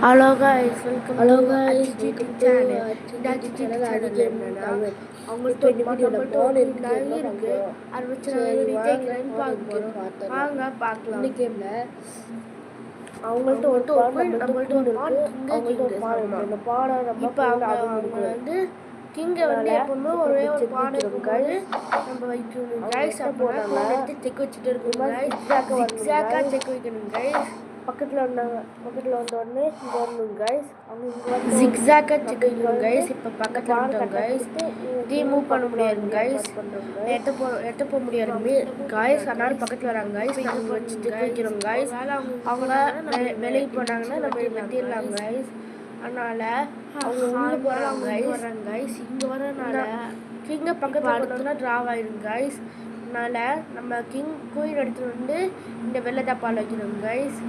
Hello guys, welcome Hello to guys, HGT welcome to channel. இந்த HGT HGT channel channel Game என்னன்னா Tamil. அவங்கள்ட்ட நம்மள்ட்ட ஒரு நாய் இருக்கு. அதை வச்சு நாங்கள் சரி ஜெயிக்கிறேன்னு வாங்க பார்க்க போகிறோம். பார்த்தோம். வாங்க பார்க்கலாம். இந்த கேம்ல அவங்கள்ட்ட ஒரு பானை, நம்மள்ட்ட ஒரு பானை, அவங்கள்ட்ட ஒரு பானை இருக்கு. அந்த பானை நம்ம இப்போ அவங்க வந்து கிங்கை வந்து எப்பவுமே ஒரே ஒரு பானை இருக்கும்போது நம்ம வைக்கணும் கைஸ். அப்போ எடுத்து செக் வச்சுட்டு இருக்கணும் கைஸ். ஜிக்ஸாக்காக செக் வைக்கணும் கைஸ். பக்கத்தில் வந்த உடனே இங்கே வரணும் கைஸ். அவங்க இங்கே வந்து ஜிக்ஸாக்காக செக் வைக்கணும் கைஸ். இப்போ பக்கத்தில் வந்துட்டோம் கைஸ். டீ மூவ் பண்ண முடியாது கைஸ். எட்ட போக முடியாது கைஸ். அதனால பக்கத்தில் வராங்க கைஸ். நம்ம வச்சு செக் வைக்கிறோம் கைஸ். அவங்க வெளியே போனாங்கன்னா நம்ம வெட்டிடலாம் கைஸ். அதனால அவங்க உள்ளே போகிறாங்க கைஸ். இங்கே வரனால கிங்கை பக்கத்தில் போனோம்னா ட்ராவ் ஆயிடும் கைஸ். அதனால நம்ம குயின் எடுத்துகிட்டு வந்து இந்த வெள்ளை டப்பால் வைக்கிறோம் கைஸ்.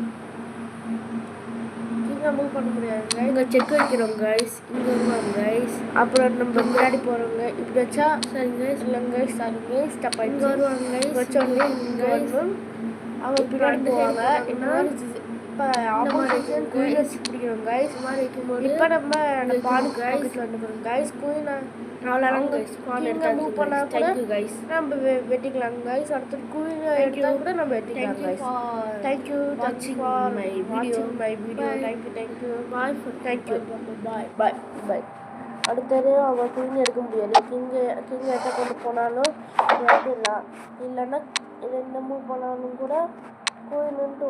கிங்கை மூவ் பண்ண முடியாது இங்கே செக் வைக்கிறோம் கைஸ். இங்கே வருவாங்க கைஸ். அப்புறம் நம்ம முன்னாடி போகிறவங்க இப்படி வச்சா சரி கைஸ். இல்லைங்க கைஸ் சாரி கைஸ் டப்பா இங்கே வருவாங்க கைஸ். வச்சோடனே இங்கே வரணும். அவங்க பின்னாடி போவாங்க. இப்போ ஆப்போசிஷன் குயின் வச்சு பிடிக்கிறோம் கைஸ். இப்போ நம்ம அந்த பால் கைஸ் வந்துக்கிறோம் கைஸ். குயினை மூவ் பண்ணால் கூட கைஸ் நம்ம வெட்டிக்கலாம் கைஸ். அடுத்தது குயினை எடுத்தால் கூட நம்ம வெட்டிக்கலாம் கைஸ். தேங்க்யூ ஃபார் வாட்சிங் my video. Thank you bye. Thank you bye bye. அடுத்தது அவங்க குயின் எடுக்க முடியாது. கிங்கை எடுத்த கொண்டு போனாலும் வெட்டிடலாம். இல்லைன்னா என்ன மூவ் பண்ணாலும் கூட குயின்ட்டு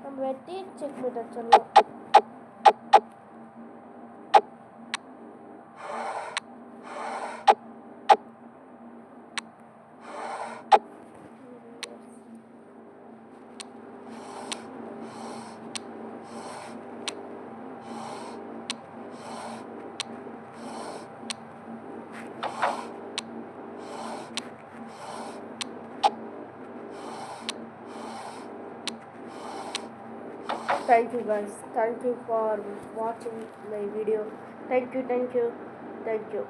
நம்ம வெட்டி செக் பண்ணிட்டு சொல்லலாம். Thank you guys. Thank you for watching my video. Thank you.